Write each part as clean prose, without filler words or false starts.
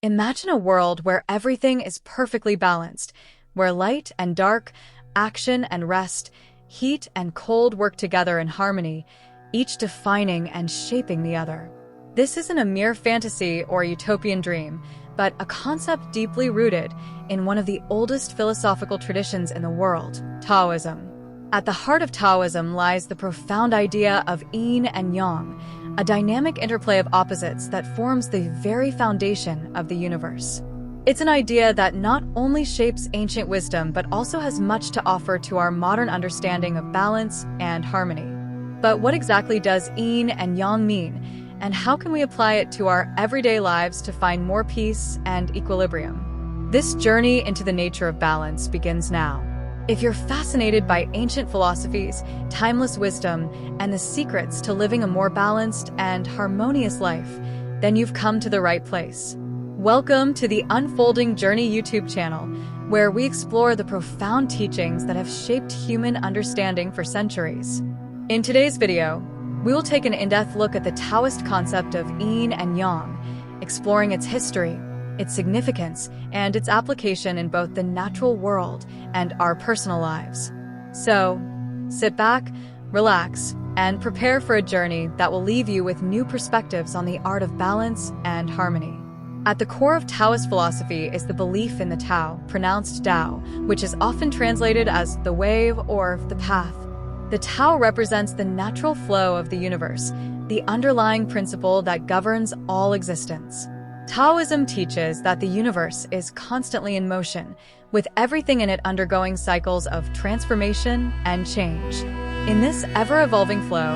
Imagine a world where everything is perfectly balanced, where light and dark, action and rest, heat and cold work together in harmony, each defining and shaping the other. This isn't a mere fantasy or utopian dream, but a concept deeply rooted in one of the oldest philosophical traditions in the world, Taoism. At the heart of Taoism lies the profound idea of Yin and Yang, a dynamic interplay of opposites that forms the very foundation of the universe. It's an idea that not only shapes ancient wisdom but also has much to offer to our modern understanding of balance and harmony. But what exactly does Yin and Yang mean, and how can we apply it to our everyday lives to find more peace and equilibrium? This journey into the nature of balance begins now. If you're fascinated by ancient philosophies, timeless wisdom, and the secrets to living a more balanced and harmonious life, then you've come to the right place. Welcome to the Unfolding Journey YouTube channel, where we explore the profound teachings that have shaped human understanding for centuries. In today's video, we will take an in-depth look at the Taoist concept of Yin and Yang, exploring its history, its significance, and its application in both the natural world and our personal lives. So, sit back, relax, and prepare for a journey that will leave you with new perspectives on the art of balance and harmony. At the core of Taoist philosophy is the belief in the Tao, pronounced Tao, which is often translated as the wave or the path. The Tao represents the natural flow of the universe, the underlying principle that governs all existence. Taoism teaches that the universe is constantly in motion, with everything in it undergoing cycles of transformation and change. In this ever-evolving flow,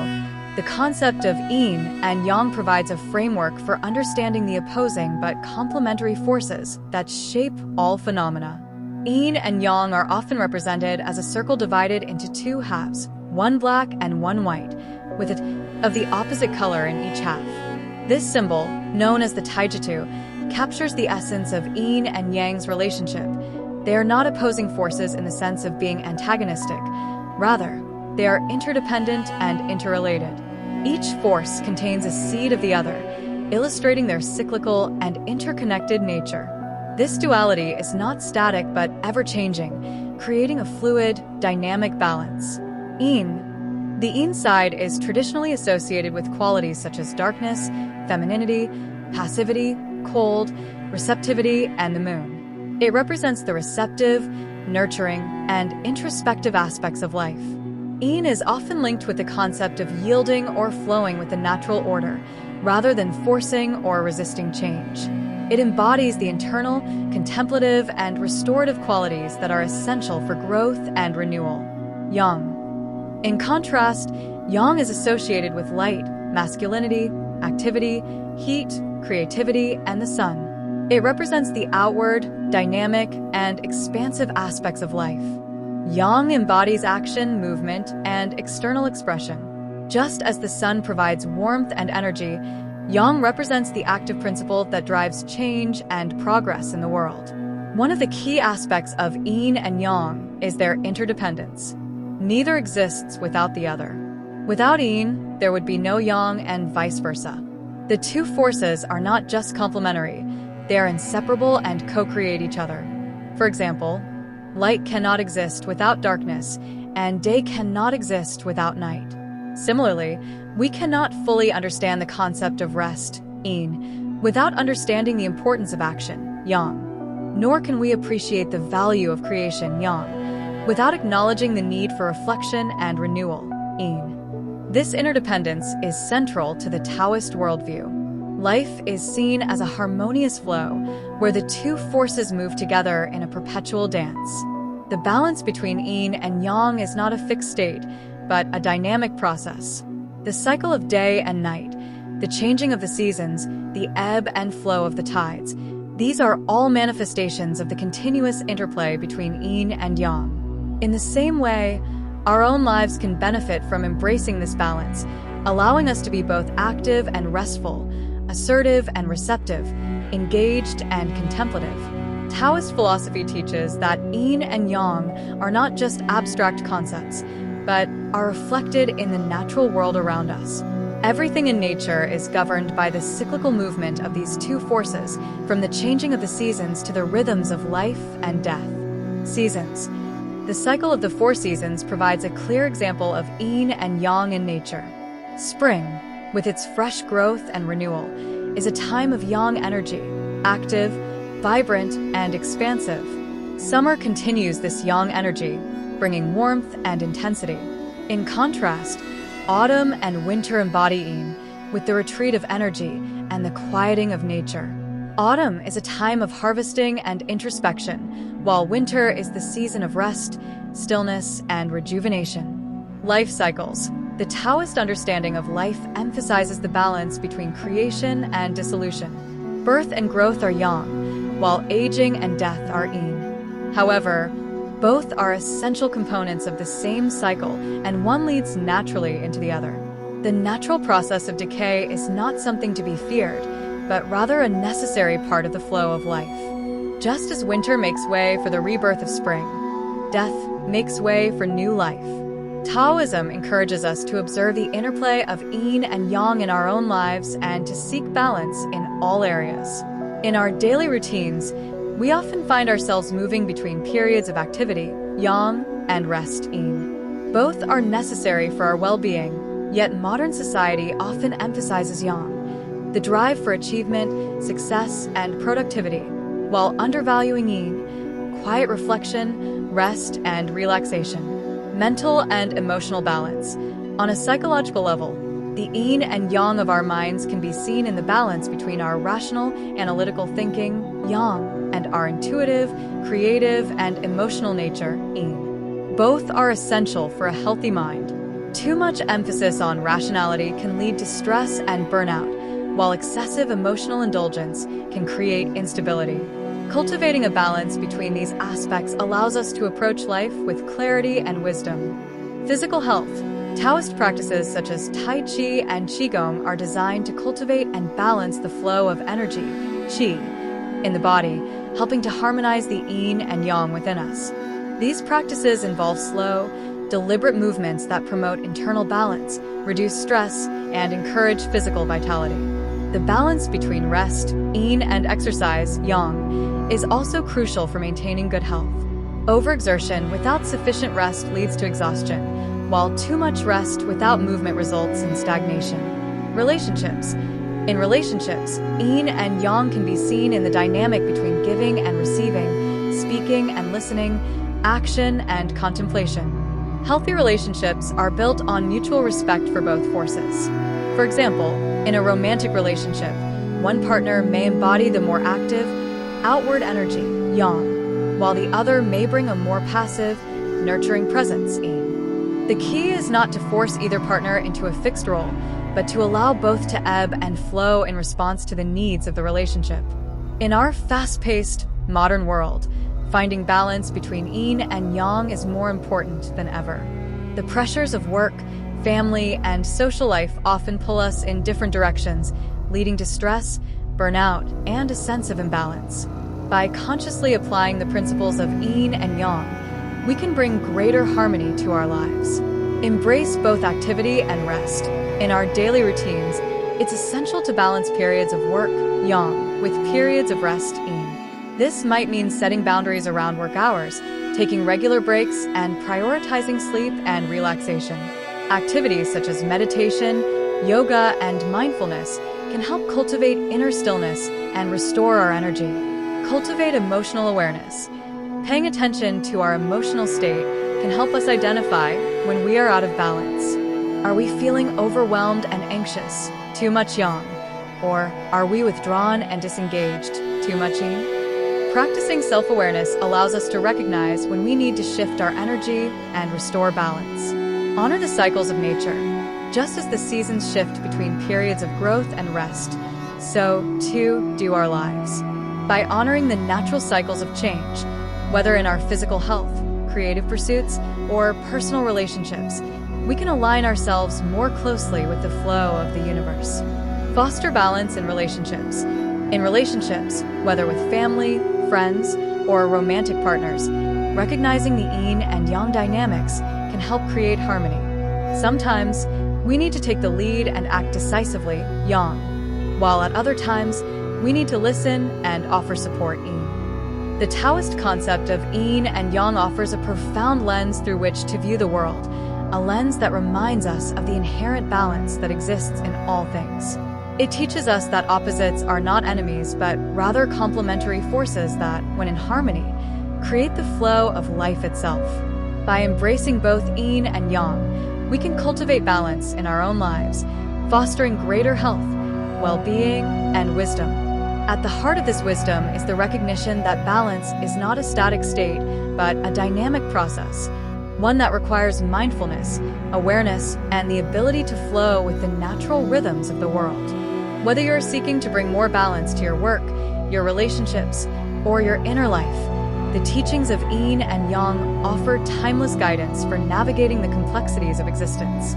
the concept of Yin and Yang provides a framework for understanding the opposing but complementary forces that shape all phenomena. Yin and Yang are often represented as a circle divided into two halves, one black and one white, with it of the opposite color in each half. This symbol, known as the Taijitu, captures the essence of Yin and Yang's relationship. They are not opposing forces in the sense of being antagonistic. Rather, they are interdependent and interrelated. Each force contains a seed of the other, illustrating their cyclical and interconnected nature. This duality is not static but ever-changing, creating a fluid, dynamic balance. The Yin side is traditionally associated with qualities such as darkness, femininity, passivity, cold, receptivity, and the moon. It represents the receptive, nurturing, and introspective aspects of life. Yin is often linked with the concept of yielding or flowing with the natural order, rather than forcing or resisting change. It embodies the internal, contemplative, and restorative qualities that are essential for growth and renewal. Yang. In contrast, Yang is associated with light, masculinity, activity, heat, creativity, and the sun. It represents the outward, dynamic, and expansive aspects of life. Yang embodies action, movement, and external expression. Just as the sun provides warmth and energy, Yang represents the active principle that drives change and progress in the world. One of the key aspects of Yin and Yang is their interdependence. Neither exists without the other. Without Yin, there would be no Yang and vice versa. The two forces are not just complementary, they are inseparable and co-create each other. For example, light cannot exist without darkness, and day cannot exist without night. Similarly, we cannot fully understand the concept of rest, Yin, without understanding the importance of action, Yang. Nor can we appreciate the value of creation, Yang, without acknowledging the need for reflection and renewal, Yin. This interdependence is central to the Taoist worldview. Life is seen as a harmonious flow, where the two forces move together in a perpetual dance. The balance between Yin and Yang is not a fixed state, but a dynamic process. The cycle of day and night, the changing of the seasons, the ebb and flow of the tides, these are all manifestations of the continuous interplay between Yin and Yang. In the same way, our own lives can benefit from embracing this balance, allowing us to be both active and restful, assertive and receptive, engaged and contemplative. Taoist philosophy teaches that Yin and Yang are not just abstract concepts, but are reflected in the natural world around us. Everything in nature is governed by the cyclical movement of these two forces, from the changing of the seasons to the rhythms of life and death. Seasons. The cycle of the four seasons provides a clear example of yin and yang in nature. Spring, with its fresh growth and renewal, is a time of yang energy, active, vibrant, and expansive. Summer continues this yang energy, bringing warmth and intensity. In contrast, autumn and winter embody yin, with the retreat of energy and the quieting of nature. Autumn is a time of harvesting and introspection, while winter is the season of rest, stillness, and rejuvenation. Life cycles. The Taoist understanding of life emphasizes the balance between creation and dissolution. Birth and growth are yang, while aging and death are yin. However, both are essential components of the same cycle, and one leads naturally into the other. The natural process of decay is not something to be feared, but rather a necessary part of the flow of life. Just as winter makes way for the rebirth of spring, death makes way for new life. Taoism encourages us to observe the interplay of yin and yang in our own lives and to seek balance in all areas. In our daily routines, we often find ourselves moving between periods of activity, yang, and rest, yin. Both are necessary for our well-being, yet modern society often emphasizes yang, the drive for achievement, success, and productivity, while undervaluing yin, quiet reflection, rest, and relaxation. Mental and emotional balance. On a psychological level, the yin and yang of our minds can be seen in the balance between our rational, analytical thinking, yang, and our intuitive, creative, and emotional nature, yin. Both are essential for a healthy mind. Too much emphasis on rationality can lead to stress and burnout, while excessive emotional indulgence can create instability. Cultivating a balance between these aspects allows us to approach life with clarity and wisdom. Physical health. Taoist practices such as Tai Chi and Qigong are designed to cultivate and balance the flow of energy, Qi, in the body, helping to harmonize the yin and yang within us. These practices involve slow, deliberate movements that promote internal balance, reduce stress, and encourage physical vitality. The balance between rest, yin, and exercise, yang, is also crucial for maintaining good health. Overexertion without sufficient rest leads to exhaustion, while too much rest without movement results in stagnation. Relationships. In relationships, yin and yang can be seen in the dynamic between giving and receiving, speaking and listening, action and contemplation. Healthy relationships are built on mutual respect for both forces. For example, in a romantic relationship, one partner may embody the more active, outward energy, yang, while the other may bring a more passive, nurturing presence, yin. The key is not to force either partner into a fixed role, but to allow both to ebb and flow in response to the needs of the relationship. In our fast-paced, modern world, finding balance between yin and yang is more important than ever. The pressures of work, family, and social life often pull us in different directions, leading to stress, burnout, and a sense of imbalance. By consciously applying the principles of yin and yang, we can bring greater harmony to our lives. Embrace both activity and rest. In our daily routines, it's essential to balance periods of work, yang, with periods of rest, yin. This might mean setting boundaries around work hours, taking regular breaks, and prioritizing sleep and relaxation. Activities such as meditation, yoga, and mindfulness can help cultivate inner stillness and restore our energy. Cultivate emotional awareness. Paying attention to our emotional state can help us identify when we are out of balance. Are we feeling overwhelmed and anxious, too much yang? Or are we withdrawn and disengaged, too much yin? Practicing self-awareness allows us to recognize when we need to shift our energy and restore balance. Honor the cycles of nature. Just as the seasons shift between periods of growth and rest, so too do our lives. By honoring the natural cycles of change, whether in our physical health, creative pursuits, or personal relationships, we can align ourselves more closely with the flow of the universe. Foster balance in relationships. In relationships, whether with family, friends, or romantic partners, recognizing the yin and yang dynamics can help create harmony. Sometimes, we need to take the lead and act decisively, Yang, while at other times, we need to listen and offer support, Yin. The Taoist concept of Yin and Yang offers a profound lens through which to view the world, a lens that reminds us of the inherent balance that exists in all things. It teaches us that opposites are not enemies, but rather complementary forces that, when in harmony, create the flow of life itself. By embracing both Yin and Yang, we can cultivate balance in our own lives, fostering greater health, well-being, and wisdom. At the heart of this wisdom is the recognition that balance is not a static state, but a dynamic process, one that requires mindfulness, awareness, and the ability to flow with the natural rhythms of the world. Whether you're seeking to bring more balance to your work, your relationships, or your inner life, the teachings of Yin and Yang offer timeless guidance for navigating the complexities of existence.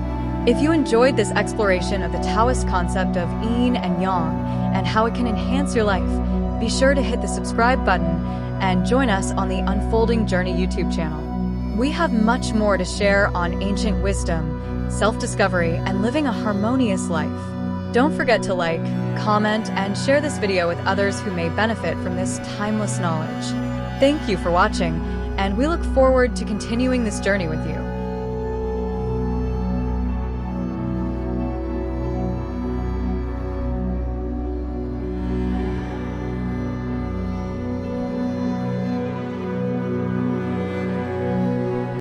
If you enjoyed this exploration of the Taoist concept of Yin and Yang and how it can enhance your life, be sure to hit the subscribe button and join us on the Unfolding Journey YouTube channel. We have much more to share on ancient wisdom, self-discovery, and living a harmonious life. Don't forget to like, comment, and share this video with others who may benefit from this timeless knowledge. Thank you for watching, and we look forward to continuing this journey with you.